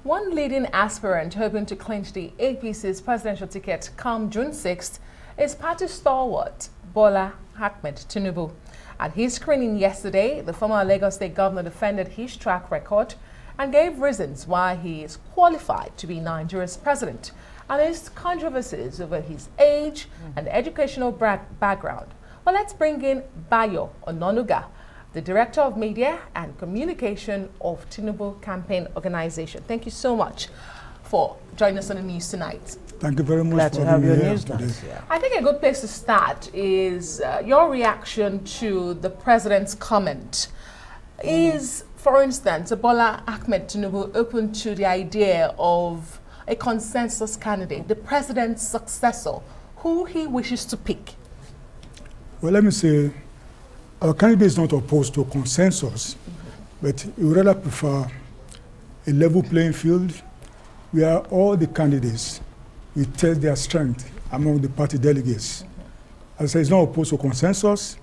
One leading aspirant hoping to clinch the APC's presidential ticket come June 6th is party stalwart Bola Ahmed Tinubu. At his screening yesterday, the former Lagos State governor defended his track record and gave reasons why he is qualified to be Nigeria's president and his controversies over his age and educational background. Well, let's bring in Bayo, Onanuga, the Director of Media and Communication of Tinubu Campaign Organization. Thank you so much for joining us on the news tonight. Thank you very much. Glad to have your news today. I think a good place to start is your reaction to the president's comment. Is, for instance, Bola Ahmed Tinubu open to the idea of a consensus candidate, the president's successor, who he wishes to pick? Well, let me say, our candidate is not opposed to consensus, but we would rather prefer a level playing field where all the candidates will test their strength among the party delegates. As I say, it's not opposed to consensus,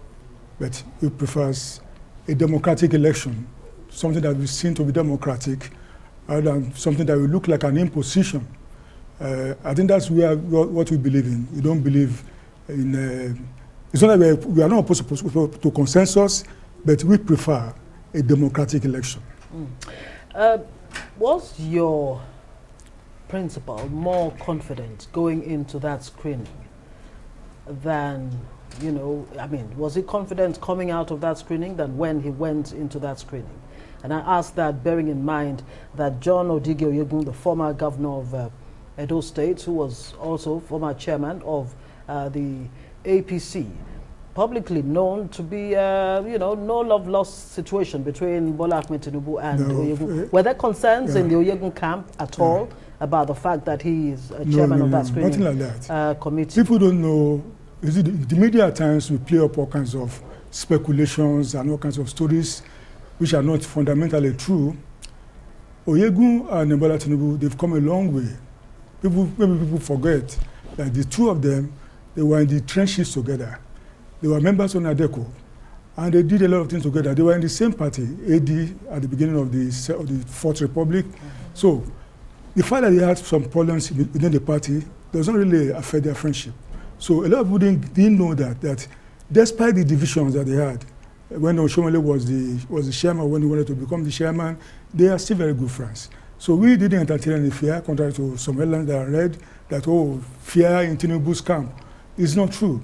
but he prefers a democratic election, something that we seen to be democratic, rather than something that will look like an imposition. I think that's what we believe in. We don't believe in. It's not that we are not opposed to consensus, but we prefer a democratic election. Was your principal more confident going into that screening than, was he confident coming out of that screening than when he went into that screening? And I ask that bearing in mind that John Odige Oyegun, the former governor of Edo State, who was also former chairman of the APC, publicly known to be, no love lost situation between Bola Ahmed Tinubu and Oyegun. Were there concerns in the Oyegun camp at all about the fact that he is a chairman of that screening nothing like that. Committee? People don't know. The media at times will play up all kinds of speculations and all kinds of stories which are not fundamentally true. Oyegun and Bola Tinubu, they've come a long way. Maybe people forget that the two of them, they were in the trenches together. They were members of NADECO, and they did a lot of things together. They were in the same party, AD, at the beginning of the Fourth Republic. So the fact that they had some problems within the party does not really affect their friendship. So a lot of people didn't know that despite the divisions that they had, when Oshomole was the chairman, when he wanted to become the chairman, they are still very good friends. So we didn't entertain any fear, contrary to some headlines that I read, that, fear in Tinubu's camp. It's not true.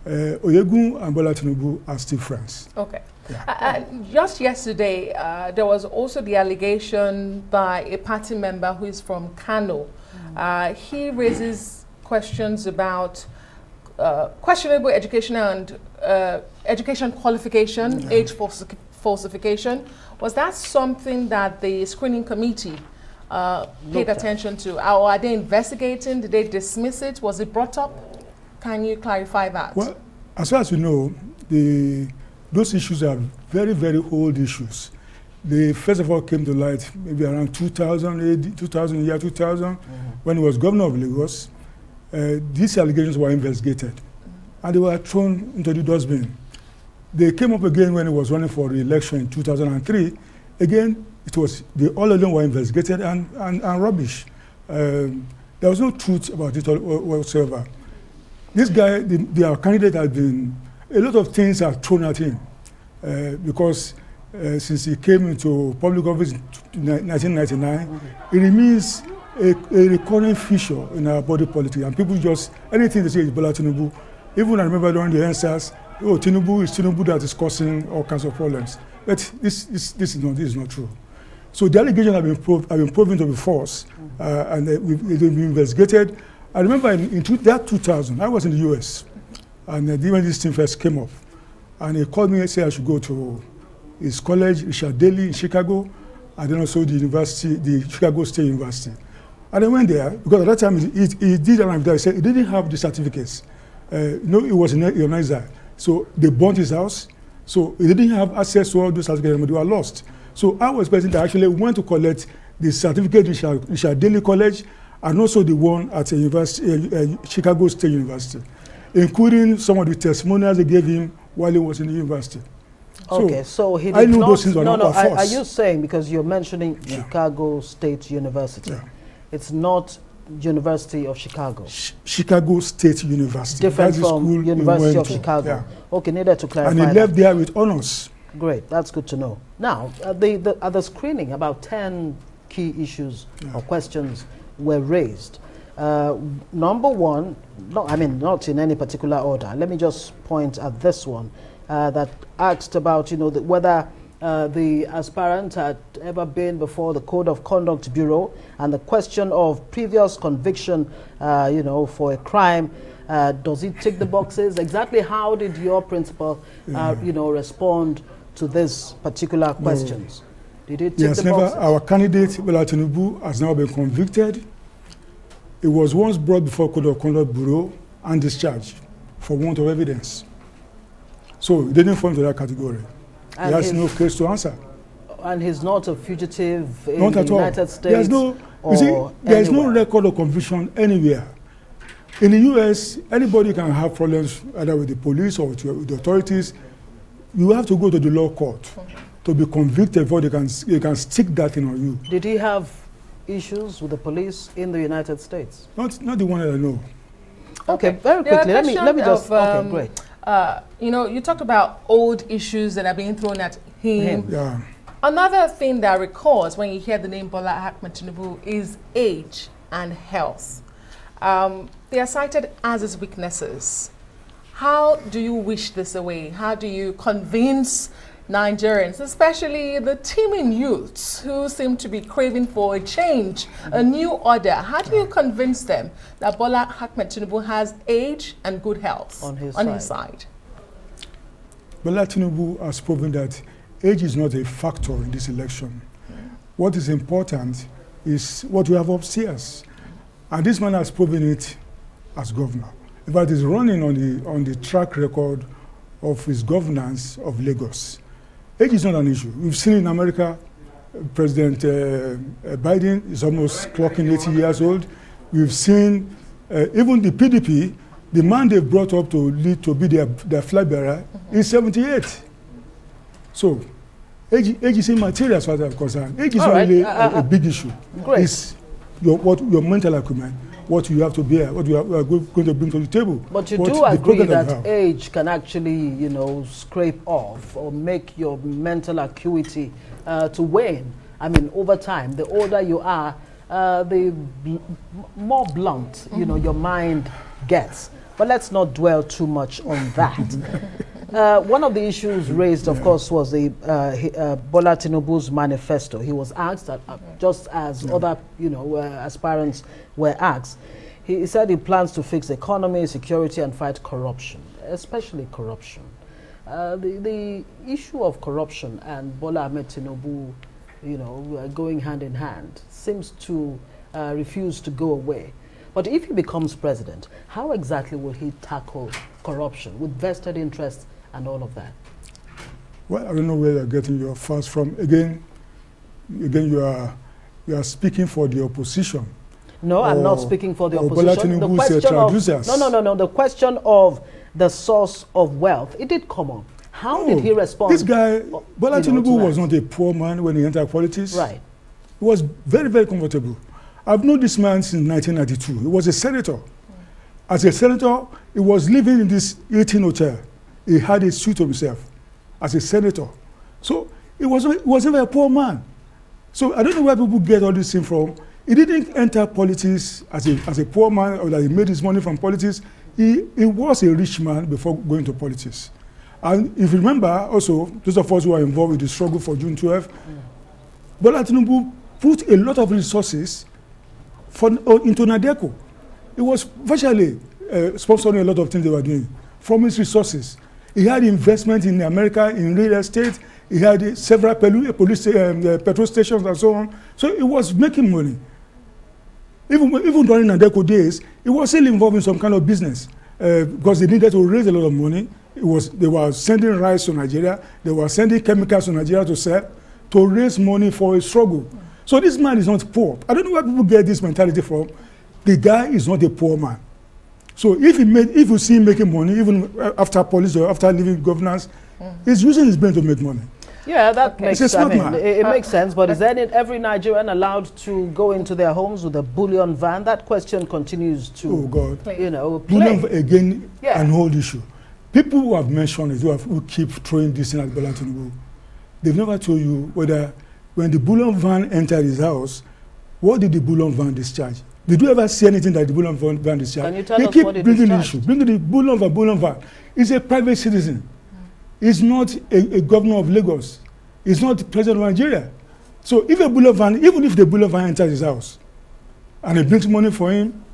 Oyegun and Bola Tinubu are still friends. Okay. Yeah. Just yesterday, there was also the allegation by a party member who is from Kano. He raises questions about questionable education and education qualification, age falsification. Was that something that the screening committee paid attention to? Or are they investigating? Did they dismiss it? Was it brought up? Can you clarify that? Well, as far as we know, those issues are very, very old issues. They first of all came to light maybe around 2000, when he was governor of Lagos. These allegations were investigated, and they were thrown into the dustbin. They came up again when he was running for re-election in 2003. Again, all of them were investigated and rubbish. There was no truth about it whatsoever. This guy, their candidate, has been, a lot of things are thrown at him because since he came into public office in 1999, it remains a recurring feature in our body politic. And people just, anything they say is Bola Tinubu. Even I remember during the answers, Tinubu is Tinubu that is causing all kinds of problems. But this is not true. So the allegations have been proven to be false, and they've been investigated. I remember in 2000, I was in the US, and when this thing first came up, and he called me and said I should go to his college, Richard Daley in Chicago, and then also the university, the Chicago State University. And I went there, because at that time he did arrive there, he said he didn't have the certificates. It was in exile. So they burnt his house, so he didn't have access to all those certificates, but they were lost. So I was the person that actually went to collect the certificate in Richard Daley College, and also the one at a university, Chicago State University, including some of the testimonials they gave him while he was in the university. Okay, so he did I knew not, those things were not no, our force. are you saying, because you're mentioning Chicago State University, it's not University of Chicago? Chicago State University. Different That's from the school University of to. Chicago. Yeah. Okay, needed to clarify. And he left there with honors. Great, that's good to know. Now, at the screening, about 10 key issues or questions were raised. Number one, not in any particular order. Let me just point at this one that asked about, whether the aspirant had ever been before the Code of Conduct Bureau, and the question of previous conviction, for a crime. Does it tick the boxes? Exactly how did your principal, respond to these particular questions? Did it tick the boxes? Our candidate, Bola Tinubu, has now been convicted. It was once brought before Code of Conduct Bureau and discharged for want of evidence. So it didn't fall into that category. And he has no case to answer. And he's not a fugitive in not the at all. United States? There is no record of conviction anywhere. In the US, anybody can have problems either with the police or with the authorities. You have to go to the law court to be convicted before they can stick that thing on you. Did he have issues with the police in the United States? Not the one that I know. Okay, very quickly. Let me just. Okay, great. You talked about old issues that are being thrown at him. Yeah. Another thing that recurs when you hear the name Bola Ahmed Tinubu is age and health. They are cited as his weaknesses. How do you wish this away? How do you convince Nigerians, especially the teeming youths who seem to be craving for a change, a new order? How do you convince them that Bola Ahmed Tinubu has age and good health on his side? Bola Tinubu has proven that age is not a factor in this election. What is important is what we have upstairs. And this man has proven it as governor. In fact, he's running on the track record of his governance of Lagos. Age is not an issue. We've seen in America, President Biden is almost clocking 80 years old. We've seen even the PDP, the man they brought up to be their flag bearer, is 78. So, age is immaterial as far as I'm concerned. Age is not really a big issue. Great. It's your mental acumen, what you have to bear, what you are going to bring to the table. But you do agree that age can actually, scrape off or make your mental acuity to wane. I mean, over time, the older you are, the more blunt, your mind gets. But let's not dwell too much on that. One of the issues raised, of course, was the Bola Tinubu's manifesto. He was asked, just as other, aspirants were asked. He said he plans to fix economy, security, and fight corruption, especially corruption. The issue of corruption and Bola Ahmed Tinubu, going hand in hand, seems to refuse to go away. But if he becomes president, how exactly will he tackle corruption with vested interests and all of that? Well, I don't know where you're getting your facts from. Again, you are speaking for the opposition. No, I'm not speaking for the opposition. The question of the source of wealth, it did come up. How did he respond? This guy, Bola Tinubu, was not a poor man when he entered politics. Right. He was very, very comfortable. I've known this man since 1992. He was a senator. As a senator, he was living in this 18 hotel. He had a suite of himself as a senator. So he was never a poor man. So I don't know where people get all this thing from. He didn't enter politics as a poor man, or that he made his money from politics. He was a rich man before going to politics. And if you remember, also, those of us who are involved with the struggle for June 12, Bola Tinubu put a lot of resources into Nadeco. It was virtually sponsoring a lot of things they were doing from his resources. He had investment in America in real estate. He had several petrol stations and so on. So he was making money. Even during Nadeco days, he was still involved in some kind of business because they needed to raise a lot of money. They were sending rice to Nigeria. They were sending chemicals to Nigeria to sell, to raise money for a struggle. So this man is not poor. I don't know where people get this mentality from. The guy is not a poor man. So if you see him making money, even after police or after leaving governance, He's using his brain to make money. Yeah, that makes It's a smart sense. man. It makes sense, but is every Nigerian allowed to go into their homes with a bullion van? That question continues to, Oh God. you know, Bullion play. again, Yeah. an old issue. People who have mentioned it, who keep throwing this in at Bola Tinubu, they've never told you whether when the bullion van entered his house, what did the bullion van discharge? Did you ever see anything that the bullion van discharged? Can you tell they us keep what it bringing the discharged? issue, bringing the bullion van. He's a private citizen. He's not a governor of Lagos. He's not the president of Nigeria. So if a bullion van, even if the bullion van enters his house and it brings money for him,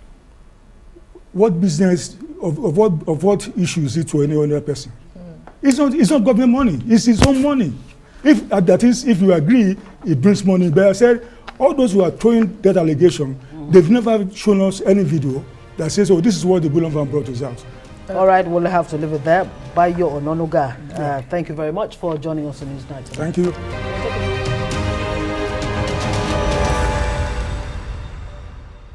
what business of what issue is it to any other person? It's not government money. It's his own money. If that is, if you agree, it brings money. But I said all those who are throwing that allegation, they've never shown us any video that says, "Oh, this is what the bullion van brought to his house." All right, we'll have to leave it there. Bayo Onanuga, thank you very much for joining us on News Night. Thank you.